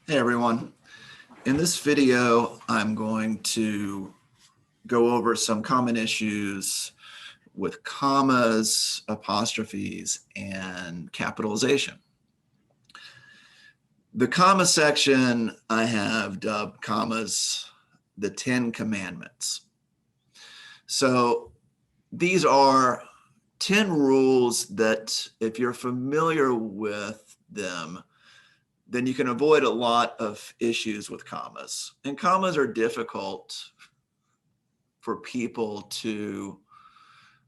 Hey everyone. In this video, I'm going to go over some common issues with commas, apostrophes, and capitalization. The comma section I have dubbed commas the 10 commandments. So these are 10 rules that if you're familiar with them, then you can avoid a lot of issues with commas. And commas are difficult for people to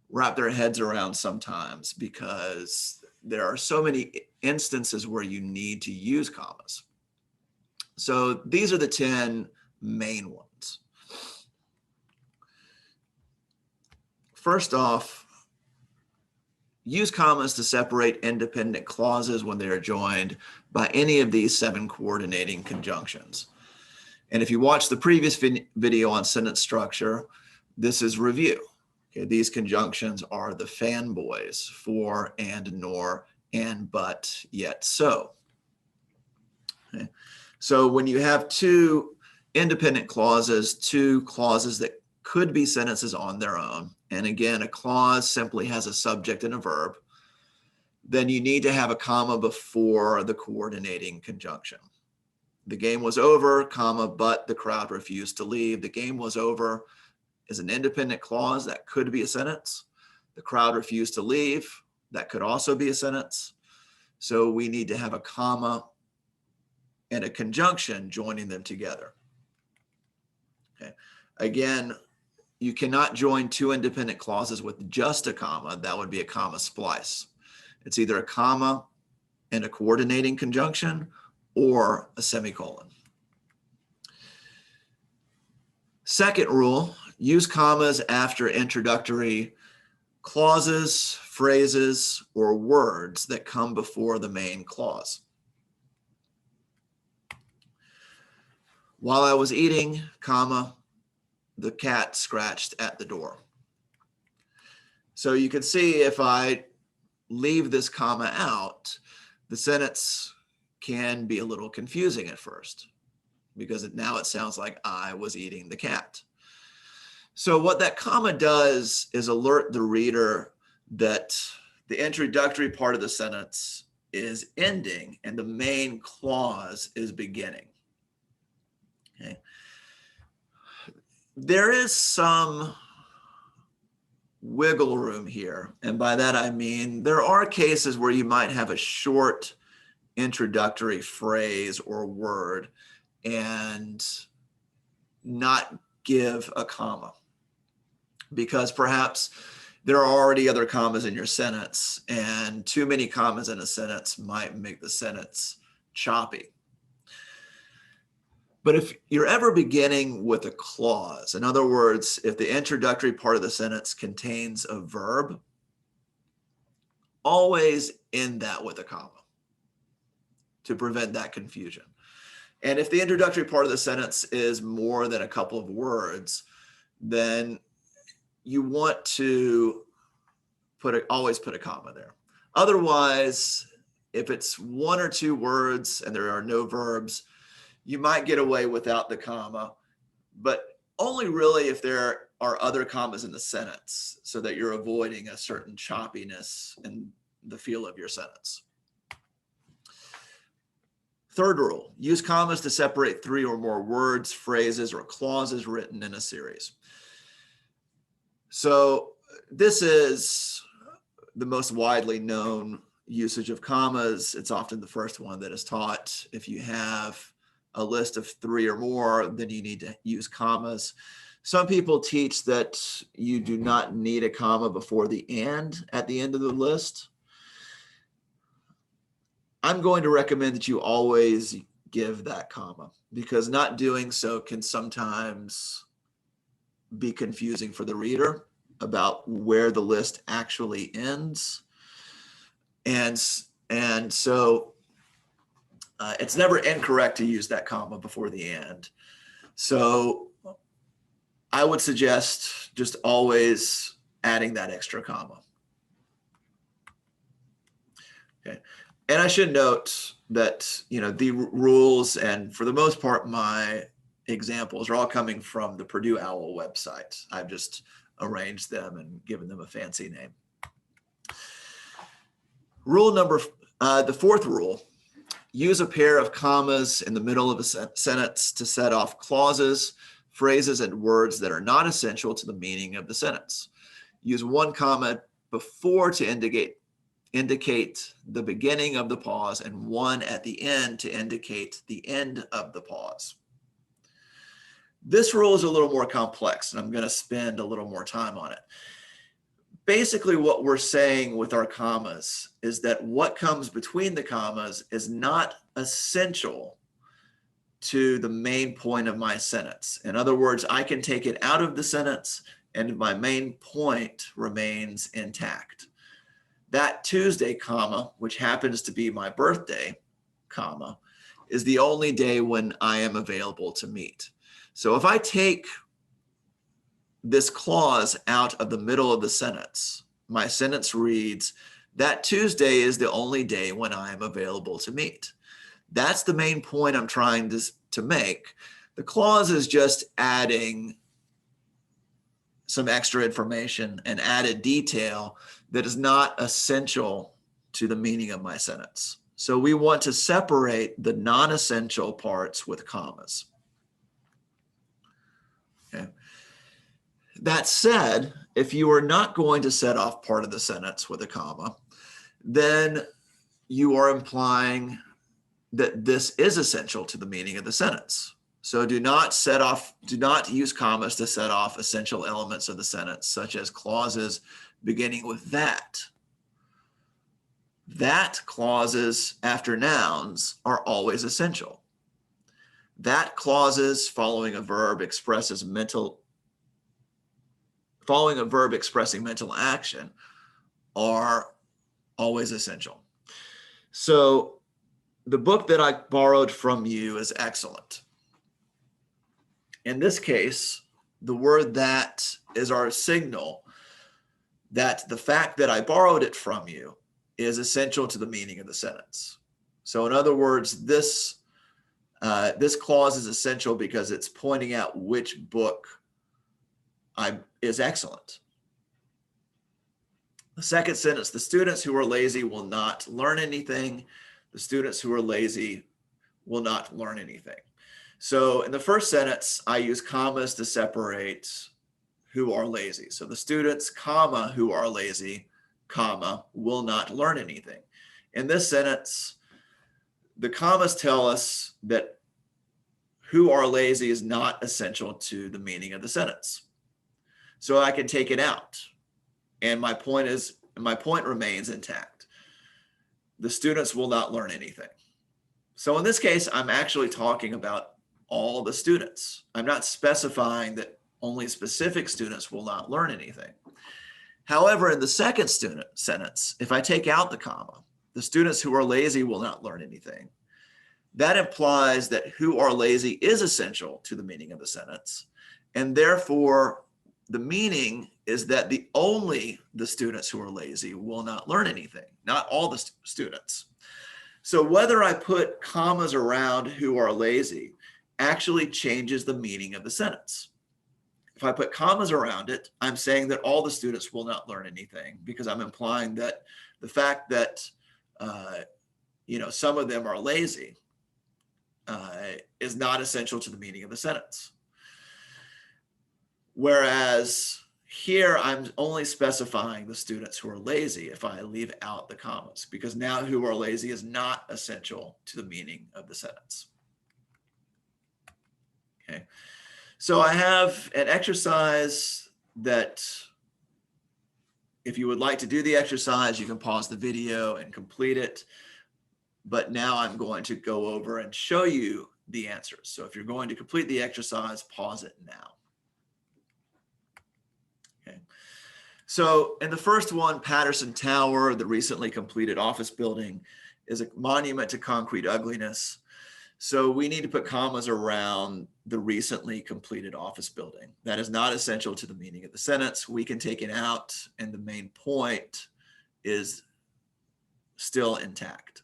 wrap their heads around sometimes because there are so many instances where you need to use commas. So these are the 10 main ones. First off, use commas to separate independent clauses when they are joined by any of these 7 coordinating conjunctions. And if you watch the previous video on sentence structure, this is review. Okay, these conjunctions are the fanboys: for, and, nor, and, but, yet, so. Okay. So when you have 2 independent clauses, 2 clauses that could be sentences on their own, and again, a clause simply has a subject and a verb, then you need to have a comma before the coordinating conjunction. The game was over, comma, but the crowd refused to leave. The game was over is an independent clause that could be a sentence. The crowd refused to leave, that could also be a sentence. So we need to have a comma and a conjunction joining them together. Okay. Again, you cannot join 2 independent clauses with just a comma. That would be a comma splice. It's either a comma and a coordinating conjunction or a semicolon. Second rule, use commas after introductory clauses, phrases, or words that come before the main clause. While I was eating, comma, the cat scratched at the door. So you can see if I leave this comma out, the sentence can be a little confusing at first because now it sounds like I was eating the cat. So what that comma does is alert the reader that the introductory part of the sentence is ending and the main clause is beginning. Okay. There is some wiggle room here, and by that I mean there are cases where you might have a short introductory phrase or word and not give a comma because perhaps there are already other commas in your sentence, and too many commas in a sentence might make the sentence choppy. But if you're ever beginning with a clause, in other words, if the introductory part of the sentence contains a verb, always end that with a comma to prevent that confusion. And if the introductory part of the sentence is more than a couple of words, then you want to always put a comma there. Otherwise, if it's 1 or 2 words and there are no verbs, you might get away without the comma, but only really if there are other commas in the sentence so that you're avoiding a certain choppiness in the feel of your sentence. Third rule, use commas to separate 3 or more words, phrases, or clauses written in a series. So this is the most widely known usage of commas. It's often the first one that is taught. If you have a list of 3 or more, then you need to use commas. Some people teach that you do not need a comma before the and at the end of the list. I'm going to recommend that you always give that comma because not doing so can sometimes be confusing for the reader about where the list actually ends. And so it's never incorrect to use that comma before the end. So I would suggest just always adding that extra comma. Okay. And I should note that, the rules, and for the most part, my examples are all coming from the Purdue OWL website. I've just arranged them and given them a fancy name. The fourth rule, use a pair of commas in the middle of a sentence to set off clauses, phrases, and words that are not essential to the meaning of the sentence. Use one comma before to indicate the beginning of the pause, and one at the end to indicate the end of the pause. This rule is a little more complex, and I'm going to spend a little more time on it. Basically, what we're saying with our commas is that what comes between the commas is not essential to the main point of my sentence. In other words, I can take it out of the sentence and my main point remains intact. That Tuesday, comma, which happens to be my birthday, comma, is the only day when I am available to meet. So if I take this clause out of the middle of the sentence, my sentence reads, that Tuesday is the only day when I am available to meet. That's the main point I'm trying to make. The clause is just adding some extra information and added detail that is not essential to the meaning of my sentence. So we want to separate the non-essential parts with commas. Okay. That said, if you are not going to set off part of the sentence with a comma, then you are implying that this is essential to the meaning of the sentence. So do not use commas to set off essential elements of the sentence, such as clauses beginning with that. That clauses after nouns are always essential. That clauses following a verb expressing mental action are always essential. So the book that I borrowed from you is excellent. In this case, the word that is our signal that the fact that I borrowed it from you is essential to the meaning of the sentence. So in other words, this clause is essential because it's pointing out which book is excellent. The second sentence, the students who are lazy will not learn anything. The students who are lazy will not learn anything. So in the first sentence, I use commas to separate who are lazy. So the students, comma, who are lazy, comma, will not learn anything. In this sentence, the commas tell us that who are lazy is not essential to the meaning of the sentence. So I can take it out. And my point remains intact. The students will not learn anything. So in this case, I'm actually talking about all the students. I'm not specifying that only specific students will not learn anything. However, in the second sentence, if I take out the comma, the students who are lazy will not learn anything. That implies that who are lazy is essential to the meaning of the sentence. And therefore, the meaning is that only the students who are lazy will not learn anything, not all the students. So whether I put commas around who are lazy actually changes the meaning of the sentence. If I put commas around it, I'm saying that all the students will not learn anything because I'm implying that the fact that some of them are lazy is not essential to the meaning of the sentence. Whereas here, I'm only specifying the students who are lazy if I leave out the commas, because now who are lazy is not essential to the meaning of the sentence. Okay, so I have an exercise that if you would like to do the exercise, you can pause the video and complete it. But now I'm going to go over and show you the answers. So if you're going to complete the exercise, pause it now. Okay. So in the first one, Patterson Tower, the recently completed office building, is a monument to concrete ugliness. So we need to put commas around the recently completed office building. That is not essential to the meaning of the sentence. We can take it out and the main point is still intact.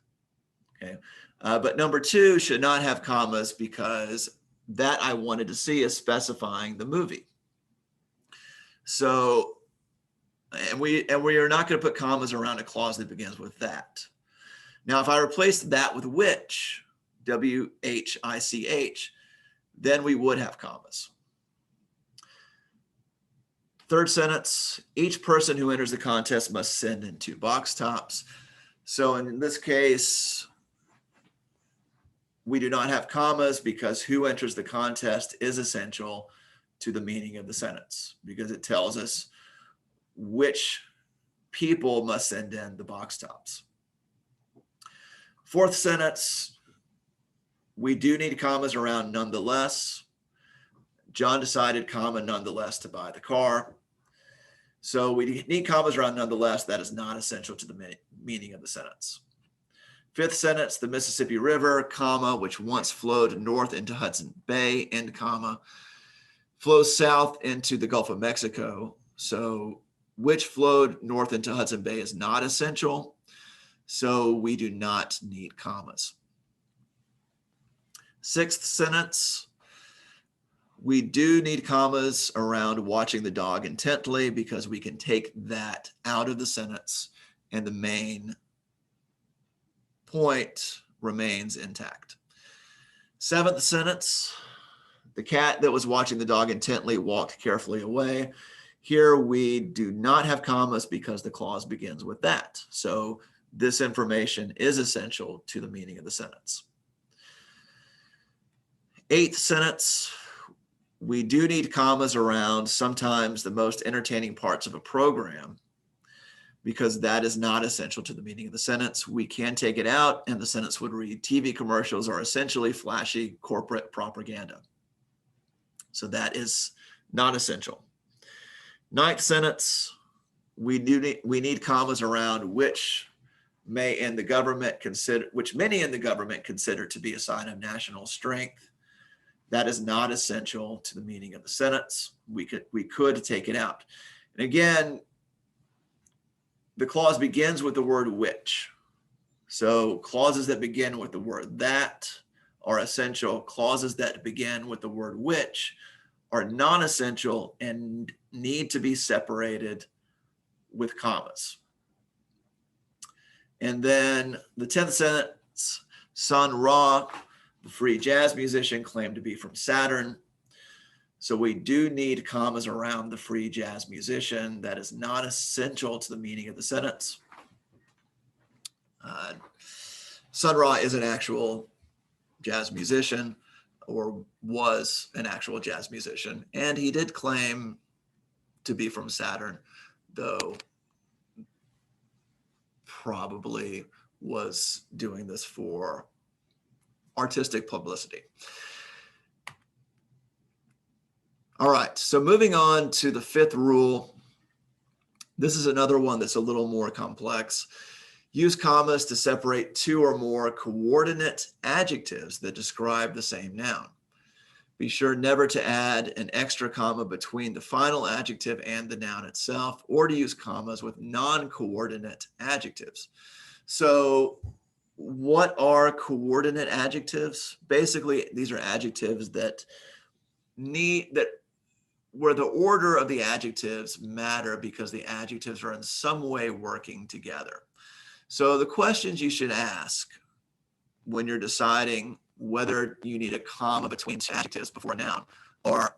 Okay. But number 2 should not have commas because that I wanted to see is specifying the movie. So, and we are not going to put commas around a clause that begins with that. Now, if I replace that with which, W-H-I-C-H, then we would have commas. Third sentence, each person who enters the contest must send in 2 box tops. So in this case, we do not have commas because who enters the contest is essential to the meaning of the sentence because it tells us which people must send in the box tops. Fourth sentence, we do need commas around nonetheless. John decided, comma, nonetheless, to buy the car. So we need commas around nonetheless. That is not essential to the meaning of the sentence. Fifth sentence, the Mississippi River, comma, which once flowed north into Hudson Bay, end comma, flows south into the Gulf of Mexico. So which flowed north into Hudson Bay is not essential. So we do not need commas. Sixth sentence, we do need commas around watching the dog intently because we can take that out of the sentence and the main point remains intact. Seventh sentence, the cat that was watching the dog intently walked carefully away. Here we do not have commas because the clause begins with that. So this information is essential to the meaning of the sentence. Eighth sentence, we do need commas around sometimes the most entertaining parts of a program because that is not essential to the meaning of the sentence. We can take it out and the sentence would read, TV commercials are essentially flashy corporate propaganda. So that is not essential. Ninth sentence, we need commas around which many in the government consider to be a sign of national strength. That is not essential to the meaning of the sentence. We could take it out. And again, the clause begins with the word which. So clauses that begin with the word that are essential. Clauses that begin with the word which are non-essential and need to be separated with commas. And then the 10th sentence, Sun Ra, the free jazz musician, claimed to be from Saturn. So we do need commas around the free jazz musician. That is not essential to the meaning of the sentence. Sun Ra is an actual jazz musician, or was an actual jazz musician, and he did claim to be from Saturn, though probably was doing this for artistic publicity. All right, so moving on to the 5th rule. This is another one that's a little more complex. Use commas to separate 2 or more coordinate adjectives that describe the same noun. Be sure never to add an extra comma between the final adjective and the noun itself, or to use commas with non-coordinate adjectives. So what are coordinate adjectives? Basically, these are adjectives where the order of the adjectives matter because the adjectives are in some way working together. So the questions you should ask when you're deciding whether you need a comma between 2 adjectives before a noun are,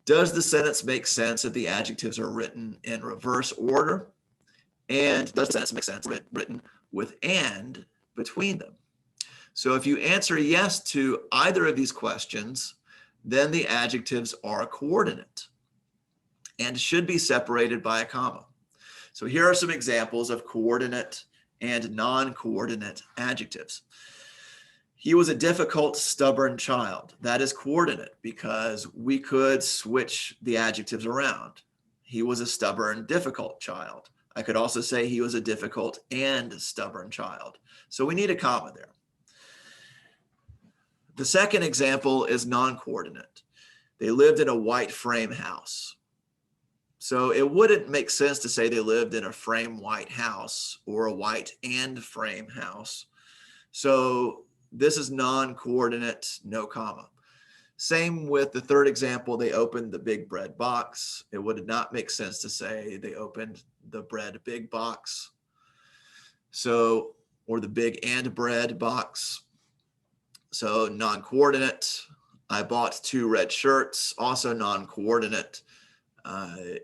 does the sentence make sense if the adjectives are written in reverse order? And does the sentence make sense written with and between them? So if you answer yes to either of these questions, then the adjectives are coordinate and should be separated by a comma. So here are some examples of coordinate and non-coordinate adjectives. He was a difficult, stubborn child. That is coordinate because we could switch the adjectives around. He was a stubborn, difficult child. I could also say he was a difficult and stubborn child. So we need a comma there. The second example is non-coordinate. They lived in a white frame house. So it wouldn't make sense to say they lived in a frame white house or a white and frame house. So this is non-coordinate, no comma. Same with the third example, they opened the big bread box. It would not make sense to say they opened the bread big box. So, or the big and bread box. So non-coordinate. I bought 2 red shirts, also non-coordinate.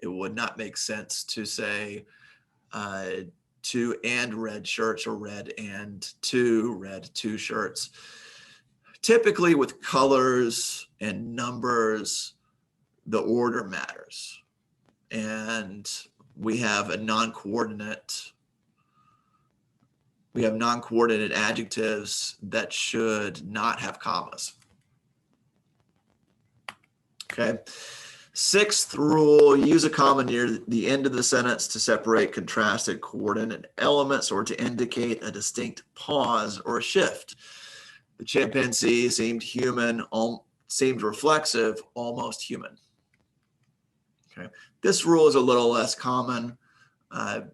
It would not make sense to say 2 and red shirts or red 2 shirts. Typically with colors and numbers, the order matters. And we have non-coordinate adjectives that should not have commas. Okay. 6th rule, use a comma near the end of the sentence to separate contrasted coordinate elements or to indicate a distinct pause or a shift. The chimpanzee seemed human, seemed reflexive, almost human. Okay. This rule is a little less common, but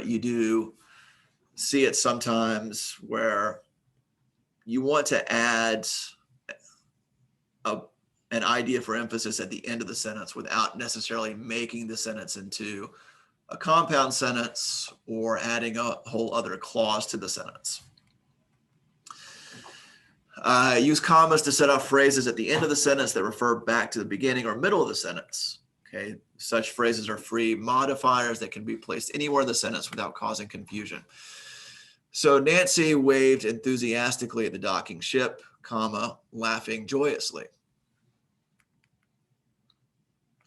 you do see it sometimes where you want to add an idea for emphasis at the end of the sentence without necessarily making the sentence into a compound sentence or adding a whole other clause to the sentence. Use commas to set off phrases at the end of the sentence that refer back to the beginning or middle of the sentence. Okay, such phrases are free modifiers that can be placed anywhere in the sentence without causing confusion. So Nancy waved enthusiastically at the docking ship, comma, laughing joyously.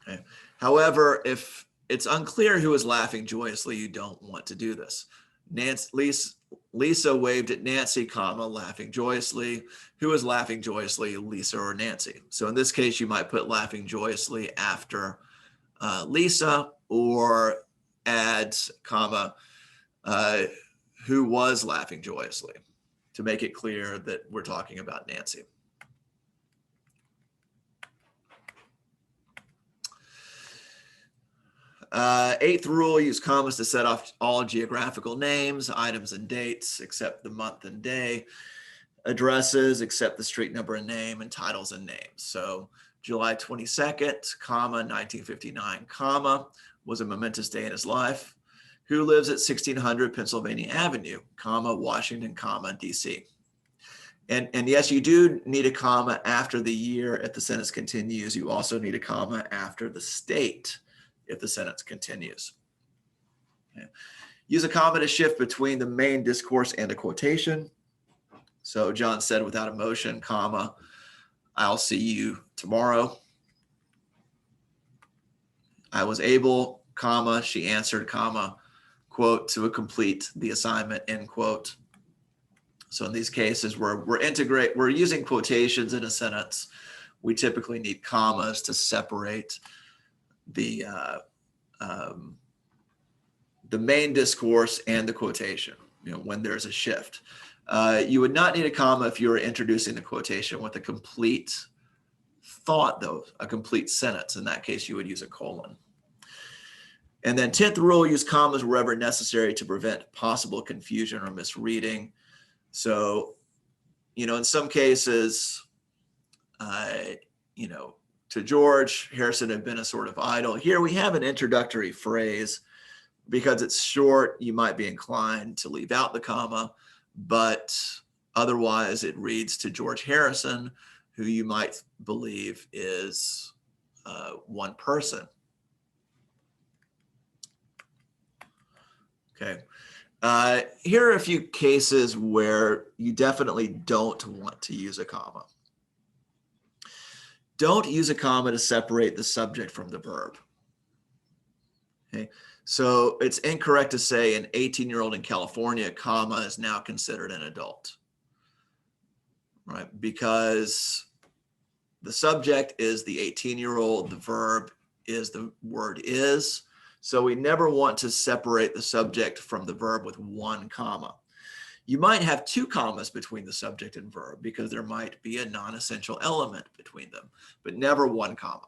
Okay. However, if it's unclear who is laughing joyously, you don't want to do this. Lisa waved at Nancy, comma, laughing joyously. Who is laughing joyously, Lisa or Nancy? So in this case, you might put laughing joyously after Lisa, or add, comma, who was laughing joyously, to make it clear that we're talking about Nancy. Eighth rule, use commas to set off all geographical names, items and dates, except the month and day, addresses, except the street number and name, and titles and names. So July 22nd, comma, 1959, comma, was a momentous day in his life. Who lives at 1600 Pennsylvania Avenue, comma, Washington, comma, DC. And yes, you do need a comma after the year if the sentence continues. You also need a comma after the state if the sentence continues. Okay. Use a comma to shift between the main discourse and a quotation. So John said without emotion, comma, I'll see you tomorrow. I was able, comma, she answered, comma, quote, to complete the assignment, end quote. So in these cases where we're using quotations in a sentence, we typically need commas to separate the main discourse and the quotation, when there's a shift. You would not need a comma if you were introducing the quotation with a complete thought, though, a complete sentence. In that case, you would use a colon. And then 10th rule, use commas wherever necessary to prevent possible confusion or misreading. So, in some cases, to George, Harrison had been a sort of idol. Here we have an introductory phrase. Because it's short, you might be inclined to leave out the comma, but otherwise it reads to George Harrison, who you might believe is one person. Okay. Here are a few cases where you definitely don't want to use a comma. Don't use a comma to separate the subject from the verb. Okay. So it's incorrect to say an 18-year-old in California, comma, is now considered an adult, right? Because the subject is the 18-year-old, the verb is the word is. So we never want to separate the subject from the verb with one comma. You might have 2 commas between the subject and verb because there might be a non-essential element between them, but never 1 comma.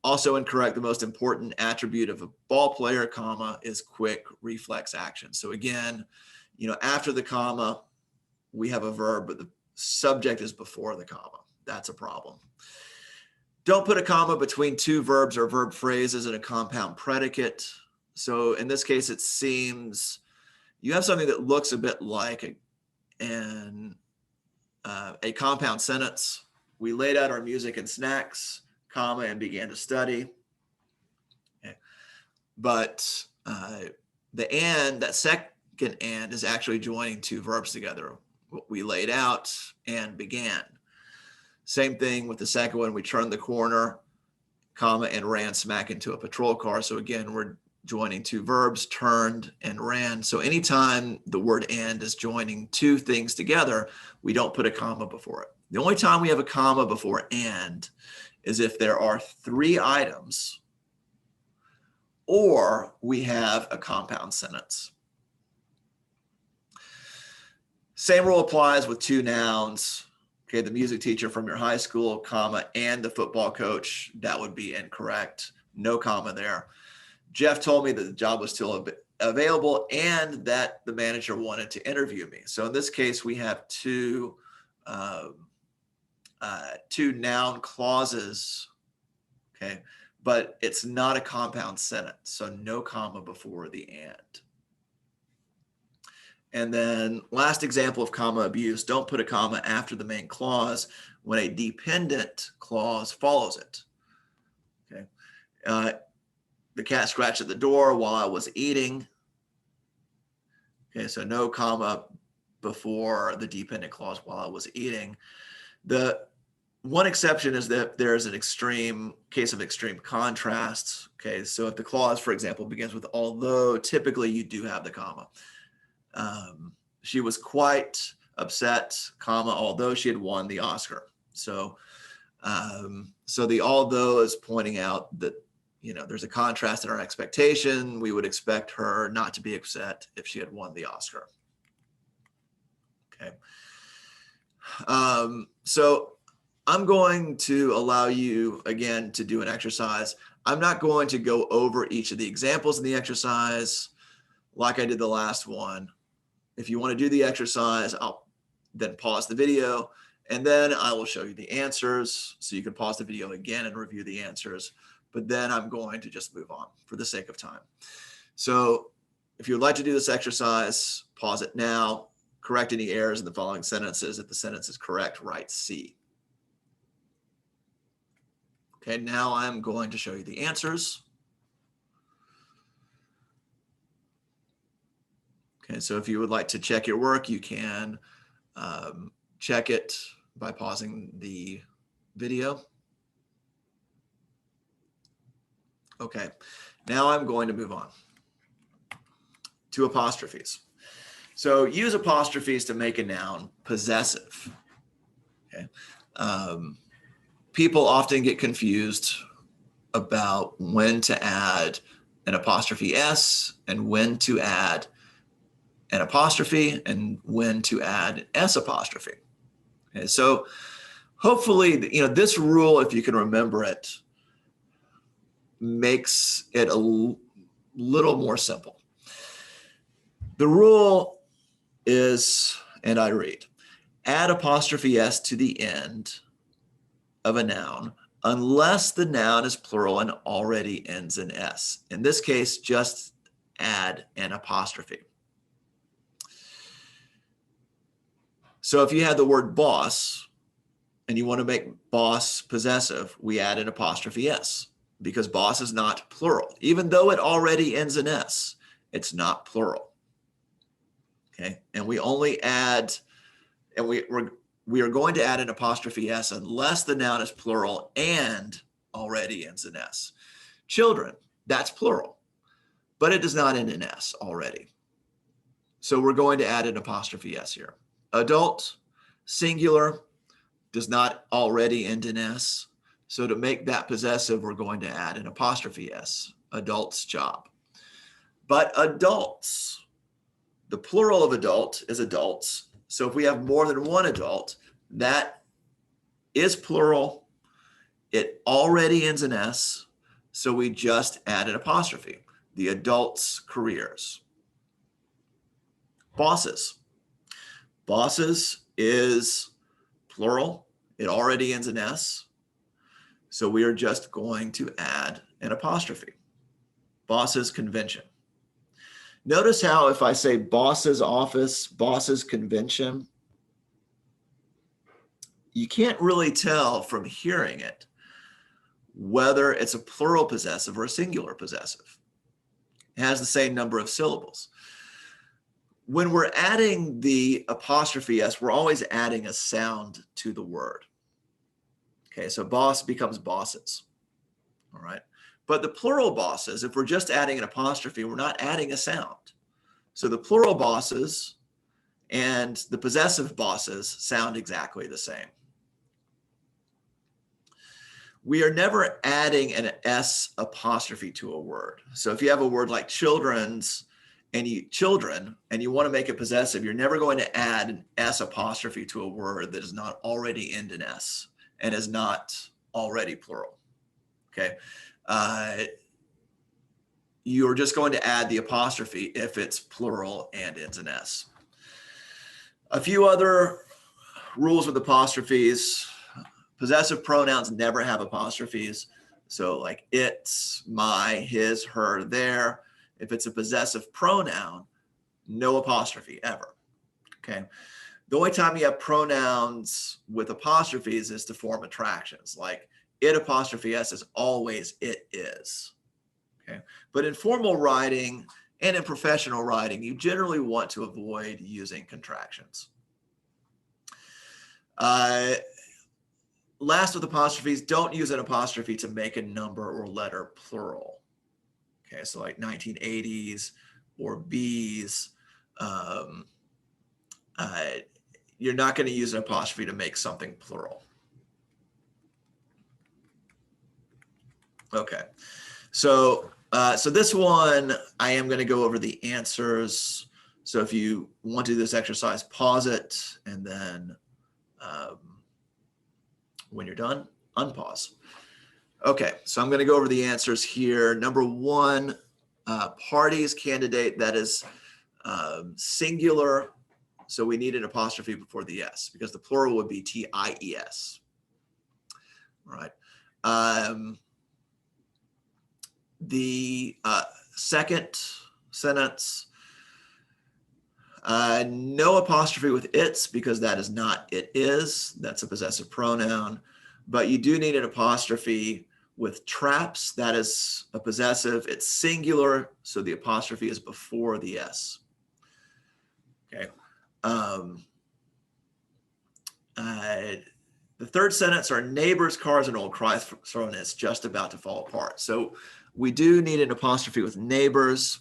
Also incorrect, the most important attribute of a ball player, comma, is quick reflex action. So again, after the comma, we have a verb, but the subject is before the comma. That's a problem. Don't put a comma between two verbs or verb phrases in a compound predicate. So in this case, it seems you have something that looks a bit like a compound sentence. We laid out our music and snacks, comma, and began to study. Okay. But the and, that second and, is actually joining two verbs together. We laid out and began. Same thing with the second one. We turned the corner, comma, and ran smack into a patrol car. So again, we're joining two verbs, turned and ran. So anytime the word and is joining two things together, we don't put a comma before it. The only time we have a comma before and is if there are three items or we have a compound sentence. Same rule applies with two nouns. Okay, the music teacher from your high school, comma, and the football coach. That would be incorrect. No comma there. Jeff told me that the job was still available and that the manager wanted to interview me. So in this case, we have two noun clauses, okay, but it's not a compound sentence, so no comma before the and. And then last example of comma abuse, don't put a comma after the main clause when a dependent clause follows it. Okay. The cat scratched at the door while I was eating. Okay, so no comma before the dependent clause while I was eating. The one exception is that there is an extreme case of extreme contrast. Okay, so if the clause, for example, begins with although, typically you do have the comma. She was quite upset, comma, although she had won the Oscar. So the although is pointing out that, you know, there's a contrast in our expectation. We would expect her not to be upset if she had won the Oscar. Okay. So I'm going to allow you again to do an exercise. I'm not going to go over each of the examples in the exercise like I did the last one. If you want to do the exercise, I'll then pause the video and then I will show you the answers. So you can pause the video again and review the answers, but then I'm going to just move on for the sake of time. So if you'd like to do this exercise, pause it now, correct any errors in the following sentences. If the sentence is correct, write C. Okay, now I'm going to show you the answers. Okay, so if you would like to check your work, you can check it by pausing the video. Okay, now I'm going to move on to apostrophes. So use apostrophes to make a noun possessive. Okay. People often get confused about when to add an apostrophe S and when to add an apostrophe and when to add an S apostrophe. Okay, so hopefully, you know, this rule, if you can remember it, makes it a little more simple. The rule is, and I read, add apostrophe S to the end of a noun unless the noun is plural and already ends in S. In this case, just add an apostrophe. So if you had the word boss and you want to make boss possessive, we add an apostrophe S because boss is not plural. Even though it already ends in S, it's not plural. Okay, and we only add, and we are going to add an apostrophe S unless the noun is plural and already ends in S. Children, that's plural, but it does not end in S already. So we're going to add an apostrophe S here. Adult, singular, does not already end in S. So to make that possessive, we're going to add an apostrophe S, adult's job. But adults, the plural of adult is adults. So if we have more than one adult, that is plural. It already ends in S. So we just add an apostrophe, the adults' careers. Bosses. Bosses is plural. It already ends in S. So we are just going to add an apostrophe. Boss's convention. Notice how if I say boss's office, boss's convention, you can't really tell from hearing it whether it's a plural possessive or a singular possessive. It has the same number of syllables. When we're adding the apostrophe S, we're always adding a sound to the word. Okay, so boss becomes bosses. All right. But the plural bosses, if we're just adding an apostrophe, we're not adding a sound. So the plural bosses and the possessive bosses sound exactly the same. We are never adding an S apostrophe to a word. So if you have a word like children's and you want to make it possessive, you're never going to add an S apostrophe to a word that is not already end in S and is not already plural. Okay. You're just going to add the apostrophe if it's plural and ends in S. A few other rules with apostrophes. Possessive pronouns never have apostrophes. So like it's, my, his, her, their. If it's a possessive pronoun, no apostrophe ever. Okay. The only time you have pronouns with apostrophes is to form attractions. Like it apostrophe S is always it is. Okay. But in formal writing and in professional writing, you generally want to avoid using contractions. Last with apostrophes, don't use an apostrophe to make a number or letter plural. Okay, so like 1980s or B's, you're not going to use an apostrophe to make something plural. Okay, so this one, I am going to go over the answers. So if you want to do this exercise, pause it, and then when you're done, unpause. Okay, so I'm going to go over the answers here. Number one, parties candidate, that is singular. So we need an apostrophe before the S because the plural would be TIES. All right. The second sentence, no apostrophe with its because that is not it is. That's a possessive pronoun. But you do need an apostrophe with traps. That is a possessive. It's singular, so the apostrophe is before the S. Okay. The third sentence, our neighbors' cars and old Chrysler, and it's just about to fall apart. So we do need an apostrophe with neighbors.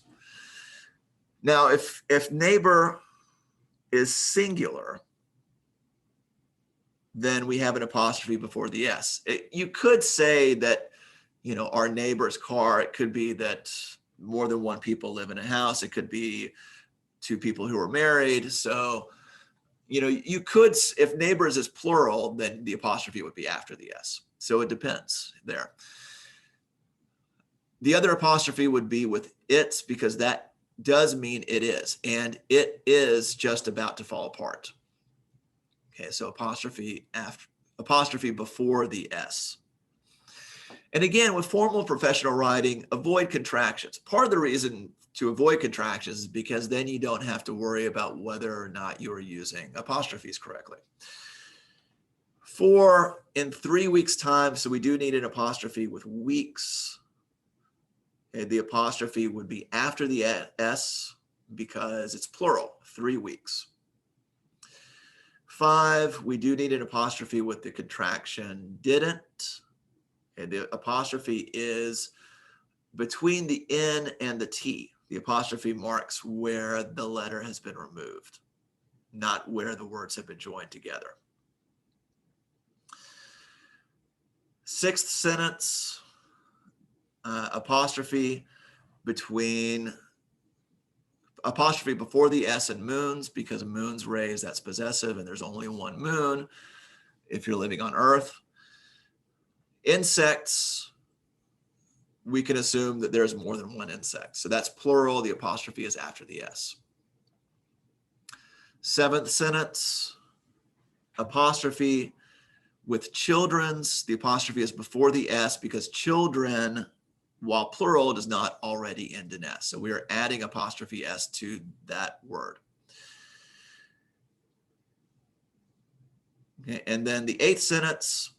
Now, if neighbor is singular, then we have an apostrophe before the S. You could say that, our neighbor's car, it could be that more than one people live in a house. It could be two people who are married. So, you could, if neighbors is plural, then the apostrophe would be after the S. So it depends there. The other apostrophe would be with its because that does mean it is, and it is just about to fall apart. Okay, so apostrophe before the S. And again, with formal professional writing, avoid contractions. Part of the reason to avoid contractions is because then you don't have to worry about whether or not you are using apostrophes correctly. In 3 weeks' time, so we do need an apostrophe with weeks. Okay, the apostrophe would be after the S because it's plural, 3 weeks. 5, we do need an apostrophe with the contraction didn't. Okay, the apostrophe is between the N and the T. The apostrophe marks where the letter has been removed, not where the words have been joined together. 6th sentence, apostrophe before the S and moons, because moon's rays, that's possessive, and there's only one moon if you're living on Earth. Insects, we can assume that there's more than one insect. So that's plural. The apostrophe is after the S. Seventh sentence, apostrophe with children's. The apostrophe is before the S because children, while plural, does not already end in S. So we are adding apostrophe S to that word. Okay, and then the eighth sentence,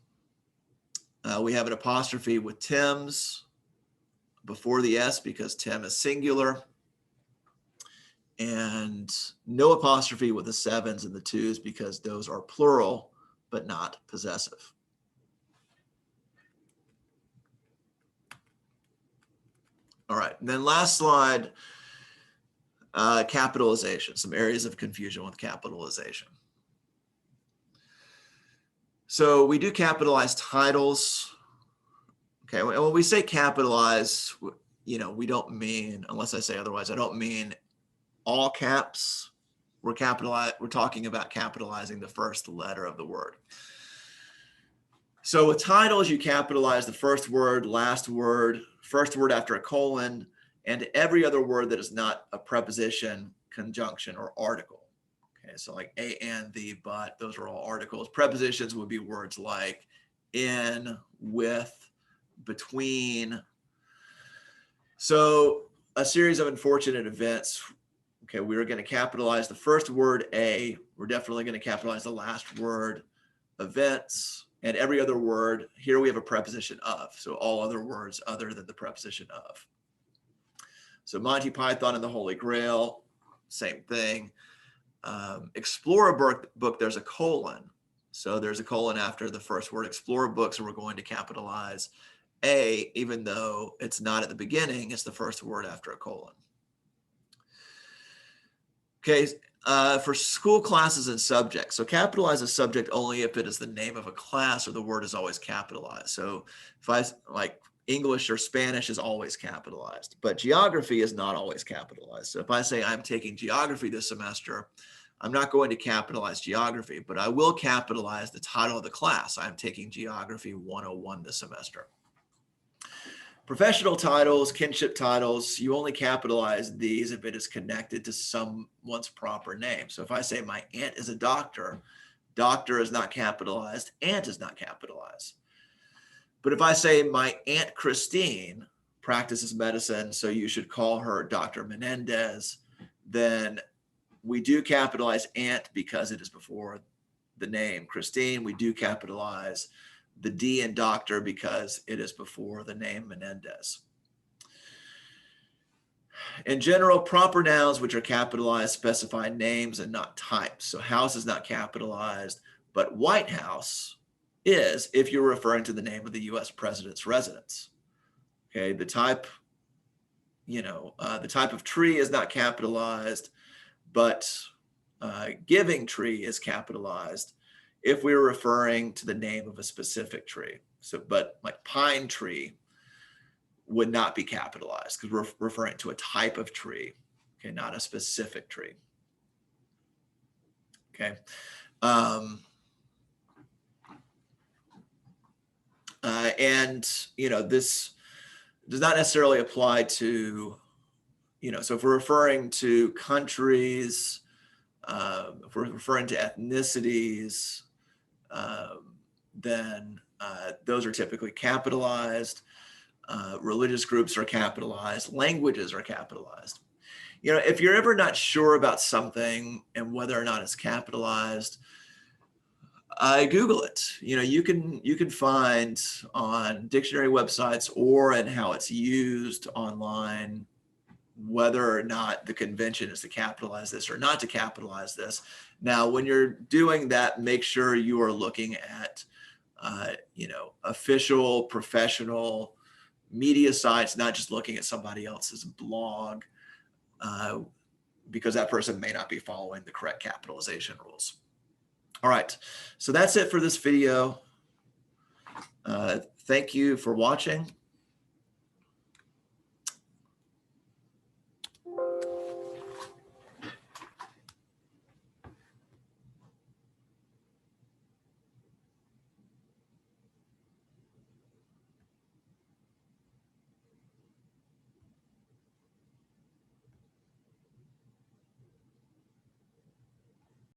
we have an apostrophe with Tim's before the S because Tim is singular. And no apostrophe with the sevens and the twos because those are plural but not possessive. All right, and then last slide, capitalization, some areas of confusion with capitalization. So we do capitalize titles. Okay, when we say capitalize, we don't mean, unless I say otherwise, I don't mean all caps. We're talking about capitalizing the first letter of the word. So with titles, you capitalize the first word, last word, first word after a colon, and every other word that is not a preposition, conjunction, or article. Okay, so like a, and, the, but, those are all articles. Prepositions would be words like in, with, between. So a series of unfortunate events. Okay, we're going to capitalize the first word, a. We're definitely going to capitalize the last word, events, and every other word. Here we have a preposition of, so all other words other than the preposition of. So Monty Python and the Holy Grail, same thing. Explorer book, there's a colon. So there's a colon after the first word, Explorer books, and we're going to capitalize a, even though it's not at the beginning, it's the first word after a colon. Okay, for school classes and subjects. So capitalize a subject only if it is the name of a class or the word is always capitalized. So if I like English or Spanish is always capitalized, but geography is not always capitalized. So if I say I'm taking geography this semester, I'm not going to capitalize geography, but I will capitalize the title of the class. I'm taking Geography 101 this semester. Professional titles, kinship titles, you only capitalize these if it is connected to someone's proper name. So if I say my aunt is a doctor, doctor is not capitalized, aunt is not capitalized. But if I say my Aunt Christine practices medicine, so you should call her Dr. Menendez, then we do capitalize aunt because it is before the name Christine. We do capitalize the D in doctor because it is before the name Menendez. In general, proper nouns which are capitalized specify names and not types. So house is not capitalized, but White House is if you're referring to the name of the US president's residence. Okay, the type of tree is not capitalized, but giving tree is capitalized if we're referring to the name of a specific tree. So, but like pine tree would not be capitalized because we're referring to a type of tree, okay, not a specific tree. Okay. And this does not necessarily apply to, so if we're referring to countries, if we're referring to ethnicities, then those are typically capitalized. Religious groups are capitalized. Languages are capitalized. If you're ever not sure about something and whether or not it's capitalized, Google it. You can find on dictionary websites or in how it's used online whether or not the convention is to capitalize this or not to capitalize this. Now, when you're doing that, make sure you are looking at, official, professional media sites, not just looking at somebody else's blog, because that person may not be following the correct capitalization rules. All right, so that's it for this video. Thank you for watching.